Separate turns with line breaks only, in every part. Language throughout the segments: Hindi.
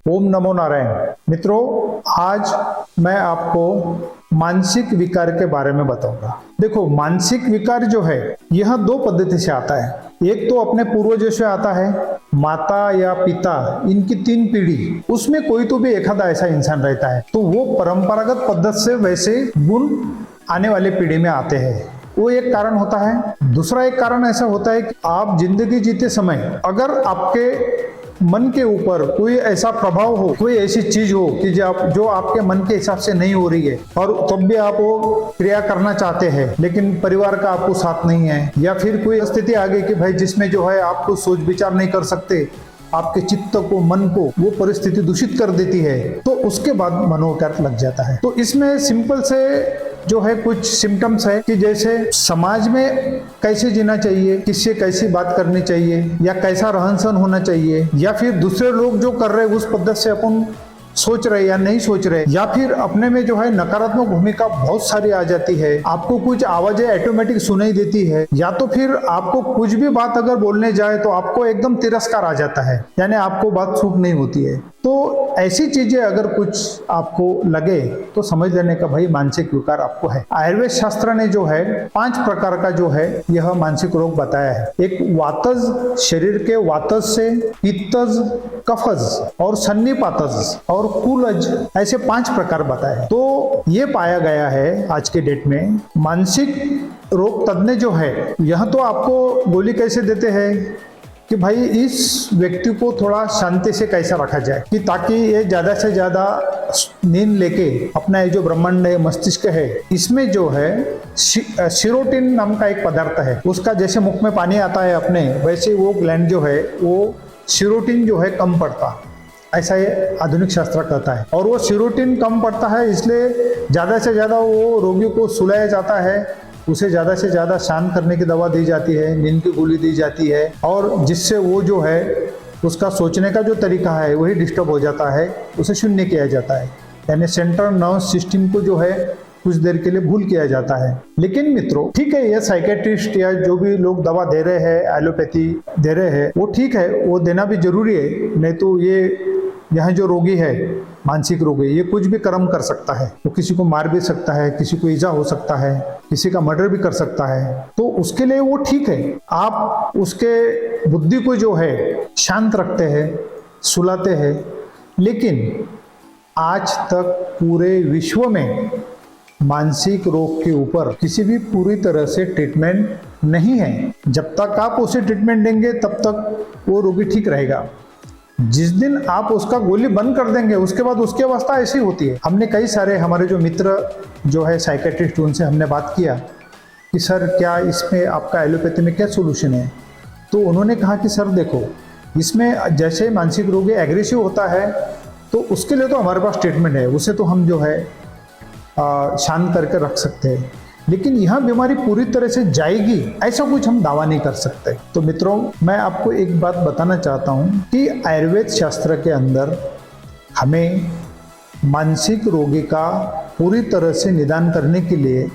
ओम नमो नारायण। मित्रों, आज मैं आपको मानसिक विकार के बारे में बताऊंगा। देखो, मानसिक विकार जो है यह दो पद्धति से आता है। एक तो अपने पूर्वजों से आता है, माता या पिता, इनकी 3 पीढ़ी, उसमें कोई तो भी एखादा ऐसा इंसान रहता है, तो वो परंपरागत पद्धति से वैसे गुण आने वाले पीढ़ी में आते हैं। वो एक कारण होता है। दूसरा एक कारण ऐसा होता है कि आप जिंदगी जीते समय अगर आपके मन के ऊपर कोई ऐसा प्रभाव हो, कोई ऐसी चीज हो कि जो आपके मन के हिसाब से नहीं हो रही है और तब भी आप वो क्रिया करना चाहते हैं, लेकिन परिवार का आपको साथ नहीं है, या फिर कोई स्थिति आ गई कि भाई जिसमें जो है आपको सोच विचार नहीं कर सकते, आपके चित्त को, मन को वो परिस्थिति दूषित कर देती है, तो उसके बाद मनोविकार लग जाता है। तो इसमें सिंपल से जो है कुछ सिम्टम्स है कि जैसे समाज में कैसे जीना चाहिए, किससे कैसी बात करनी चाहिए, या कैसा रहन सहन होना चाहिए, या फिर दूसरे लोग जो कर रहे हैं उस पद्धति से अपन सोच रहे या नहीं सोच रहे, या फिर अपने में जो है नकारात्मक भूमिका बहुत सारी आ जाती है। आपको कुछ आवाजें ऑटोमेटिक सुनाई देती है, या तो फिर आपको कुछ भी बात अगर बोलने जाए तो आपको एकदम तिरस्कार आ जाता है, यानी आपको बात सूट नहीं होती है। तो ऐसी चीजें अगर कुछ आपको लगे तो समझ लेने का भाई मानसिक विकार आपको है। आयुर्वेद शास्त्र ने जो है 5 प्रकार का जो है यह मानसिक रोग बताया है। एक वातज, शरीर के वातज से, पित्तज, कफज और सन्निपातज और कूलज, ऐसे 5 प्रकार बताए। तो ये पाया गया है आज के डेट में मानसिक रोग तज्ञ जो है यह तो आपको गोली कैसे देते हैं कि भाई इस व्यक्ति को थोड़ा शांति से कैसा रखा जाए कि ताकि ये ज्यादा से ज्यादा नींद लेके अपना ये जो ब्रह्मांड है, मस्तिष्क है, इसमें जो है सीरोटिन नाम का एक पदार्थ है, उसका जैसे मुख में पानी आता है अपने, वैसे वो ग्लैंड जो है वो सीरोटिन जो है कम पड़ता, ऐसा ये आधुनिक शास्त्र कहता है। और वो सीरोटिन कम पड़ता है, इसलिए ज्यादा से ज्यादा वो रोगी को सुलाया जाता है, उसे ज्यादा से ज्यादा शांत करने की दवा दी जाती है, नींद की गोली दी जाती है, और जिससे वो जो है उसका सोचने का जो तरीका है वही डिस्टर्ब हो जाता है, उसे शून्य किया जाता है, यानी सेंट्रल नर्वस सिस्टम को जो है कुछ देर के लिए भूल किया जाता है। लेकिन मित्रों, ठीक है, ये साइकेट्रिस्ट या जो भी लोग दवा दे रहे हैं, एलोपैथी दे रहे हैं, वो ठीक है, वो देना भी जरूरी है, नहीं तो ये यहाँ जो रोगी है, मानसिक रोगी, ये कुछ भी कर्म कर सकता है, वो किसी को मार भी सकता है, किसी को ईजा हो सकता है, किसी का मर्डर भी कर सकता है, तो उसके लिए वो ठीक है। आप उसके बुद्धि को जो है शांत रखते हैं, सुलाते हैं। लेकिन आज तक पूरे विश्व में मानसिक रोग के ऊपर किसी भी पूरी तरह से ट्रीटमेंट नहीं है। जब तक आप उसे ट्रीटमेंट देंगे तब तक वो रोगी ठीक रहेगा। जिस दिन आप उसका गोली बंद कर देंगे उसके बाद उसकी अवस्था ऐसी होती है। हमने कई सारे हमारे जो मित्र जो है साइकेट्रिस्ट, उनसे हमने बात किया कि सर क्या इसमें आपका एलोपैथी में क्या सोल्यूशन है, तो उन्होंने कहा कि सर देखो, इसमें जैसे मानसिक रोगी एग्रेसिव होता है तो उसके लिए तो हमारे पास ट्रीटमेंट है, उसे तो हम जो है शांत करके रख सकते हैं, लेकिन यह बीमारी पूरी तरह से जाएगी ऐसा कुछ हम दावा नहीं कर सकते। तो मित्रों, मैं आपको एक बात बताना चाहता हूं कि आयुर्वेद शास्त्र के अंदर हमें मानसिक रोगी का पूरी तरह से निदान करने के लिए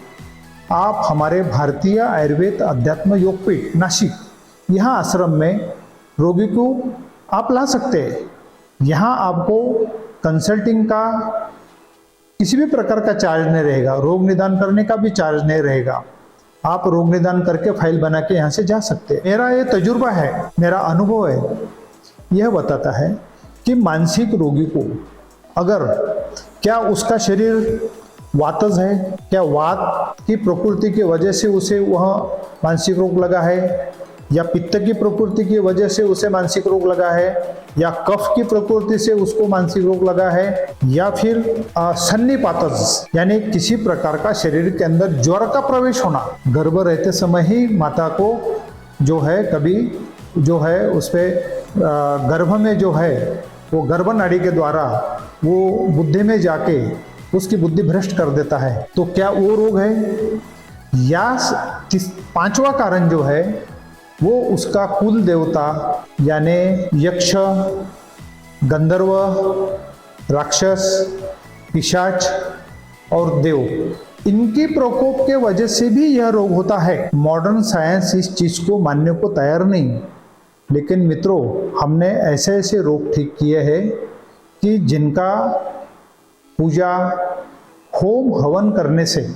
आप हमारे भारतीय आयुर्वेद अध्यात्म योगपीठ नासिक, यहाँ आश्रम में रोगी को आप ला सकते हैं। यहाँ आपको कंसल्टिंग का किसी भी प्रकार का चार्ज नहीं रहेगा, रोग निदान करने का भी चार्ज नहीं रहेगा। आप रोग निदान करके फाइल बना के यहाँ से जा सकते हैं। मेरा ये तजुर्बा है, मेरा अनुभव है, यह बताता है कि मानसिक रोगी को अगर क्या उसका शरीर वातज है, क्या वात की प्रकृति की वजह से उसे वह मानसिक रोग लगा है, या पित्त की प्रकृति की वजह से उसे मानसिक रोग लगा है, या कफ की प्रकृति से उसको मानसिक रोग लगा है, या फिर सन्निपातज यानी किसी प्रकार का शरीर के अंदर ज्वर का प्रवेश होना, गर्भ रहते समय ही माता को जो है कभी जो है उस पे गर्भ में जो है वो गर्भ नाड़ी के द्वारा वो बुद्धि में जाके उसकी बुद्धि भ्रष्ट कर देता है, तो क्या वो रोग है? या 5वां कारण जो है वो उसका कुल देवता यानी यक्ष, गंधर्व, राक्षस, पिशाच और देव, इनके प्रकोप के वजह से भी यह रोग होता है। मॉडर्न साइंस इस चीज को मानने को तैयार नहीं, लेकिन मित्रों, हमने ऐसे ऐसे रोग ठीक किए हैं कि जिनका पूजा होम हवन करने से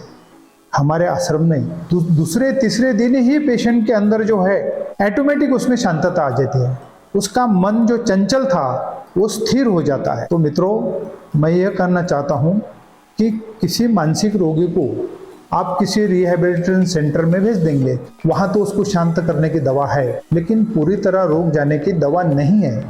हमारे आश्रम में दूसरे तीसरे दिन ही पेशेंट के अंदर जो है ऑटोमेटिक उसमें शांतता आ जाती है, उसका मन जो चंचल था वो स्थिर हो जाता है। तो मित्रों, मैं यह कहना चाहता हूँ कि किसी मानसिक रोगी को आप किसी रिहैबिलिटेशन सेंटर में भेज देंगे, वहाँ तो उसको शांत करने की दवा है, लेकिन पूरी तरह रोग जाने की दवा नहीं है।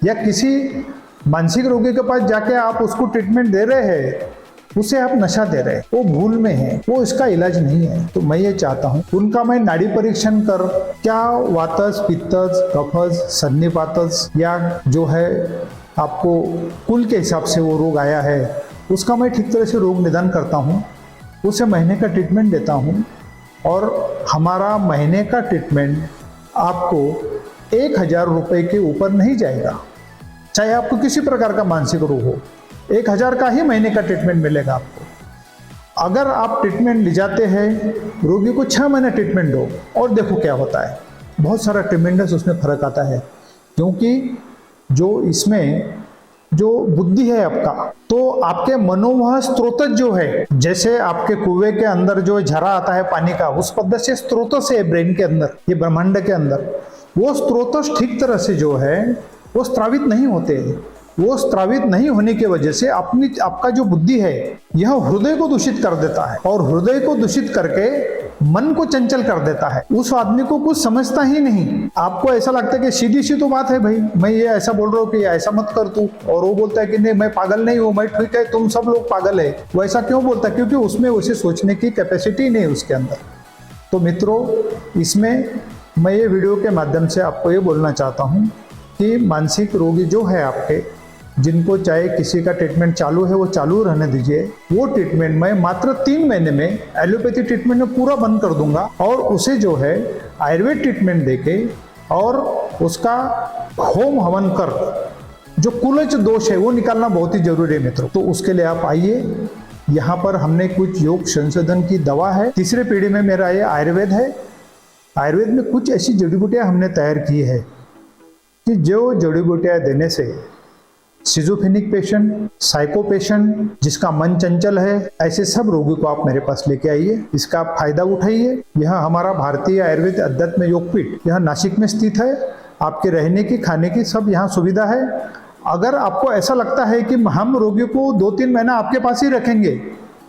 या किसी मानसिक रोगी के पास जाके आप उसको ट्रीटमेंट दे रहे हैं, उसे आप नशा दे रहे हैं, वो भूल में है, वो इसका इलाज नहीं है। तो मैं ये चाहता हूँ उनका मैं नाड़ी परीक्षण कर क्या वातस, पित्तस, कफस, सन्निपातस या जो है आपको कुल के हिसाब से वो रोग आया है, उसका मैं ठीक तरह से रोग निदान करता हूँ, उसे महीने का ट्रीटमेंट देता हूँ। और हमारा महीने का ट्रीटमेंट आपको 1000 रुपये के ऊपर नहीं जाएगा। चाहे आपको किसी प्रकार का मानसिक रोग हो, 1000 का ही महीने का ट्रीटमेंट मिलेगा आपको। अगर आप ट्रीटमेंट ले जाते हैं, रोगी को 6 महीने ट्रीटमेंट दो और देखो क्या होता है, बहुत सारा ट्रिमेंडस उसमें फर्क आता है। क्योंकि जो इसमें जो बुद्धि है आपका, तो आपके मनोवह स्रोत जो है, जैसे आपके कुएं के अंदर जो झरा आता है पानी का, उस पद्धति से स्रोत से ब्रेन के अंदर, ये ब्रह्मांड के अंदर, वो स्रोत ठीक तरह से जो है वो स्त्रावित नहीं होते। वो स्त्रावित नहीं होने की वजह से आपका जो बुद्धि है यह हृदय को दूषित कर देता है, और हृदय को दूषित करके मन को चंचल कर देता है। उस आदमी को कुछ समझता ही नहीं। आपको ऐसा लगता है कि सीधी सी तो बात है भाई, मैं ये ऐसा बोल रहा हूँ कि ऐसा मत कर तू, और वो बोलता है कि नहीं मैं पागल नहीं हूँ, मैं ठीक है, तुम सब लोग पागल है। वो ऐसा क्यों बोलता है? क्योंकि उसमें वैसे सोचने की कैपेसिटी नहीं उसके अंदर। तो मित्रों, इसमें मैं ये वीडियो के माध्यम से आपको ये बोलना चाहता हूँ कि मानसिक रोगी जो है आपके, जिनको चाहे किसी का ट्रीटमेंट चालू है वो चालू रहने दीजिए। वो ट्रीटमेंट मैं मात्र 3 महीने में एलोपैथी ट्रीटमेंट में पूरा बंद कर दूंगा, और उसे जो है आयुर्वेद ट्रीटमेंट देके और उसका होम हवन कर जो कुलज दोष है वो निकालना बहुत ही जरूरी है मित्रों। तो उसके लिए आप आइए, यहाँ पर हमने कुछ योग संशोधन की दवा है, तीसरे पीढ़ी में मेरा ये आयुर्वेद है। आयुर्वेद में कुछ ऐसी जड़ी बूटियाँ हमने तैयार की है कि जो जड़ी बूटियाँ देने से सिजोफ्रेनिक पेशेंट, साइको पेशेंट, जिसका मन चंचल है, ऐसे सब रोगी को आप मेरे पास लेके आइए, इसका आप फायदा उठाइए। यह हमारा भारतीय आयुर्वेद अध्यात्म योगपीठ यह नासिक में स्थित है। आपके रहने की, खाने की सब यहाँ सुविधा है। अगर आपको ऐसा लगता है कि हम रोगी को 2-3 महीना आपके पास ही रखेंगे,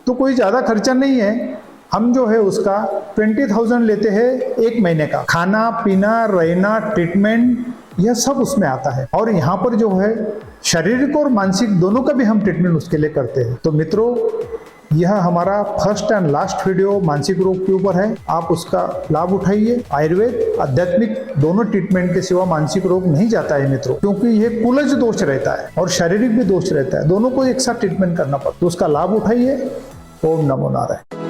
तो कोई ज़्यादा खर्चा नहीं है। हम जो है उसका 20,000 लेते हैं 1 महीने का। खाना पीना, रहना, ट्रीटमेंट, यह सब उसमें आता है। और यहाँ पर जो है शारीरिक और मानसिक दोनों का भी हम ट्रीटमेंट उसके लिए करते हैं। तो मित्रों, यह हमारा फर्स्ट एंड लास्ट वीडियो मानसिक रोग के ऊपर है, आप उसका लाभ उठाइए। आयुर्वेद, आध्यात्मिक दोनों ट्रीटमेंट के सिवा मानसिक रोग नहीं जाता है मित्रों, क्योंकि यह कुलज दोष रहता है और शारीरिक भी दोष रहता है, दोनों को एक साथ ट्रीटमेंट करना पड़ता है। तो उसका लाभ उठाइए। ओम नमो नारायण।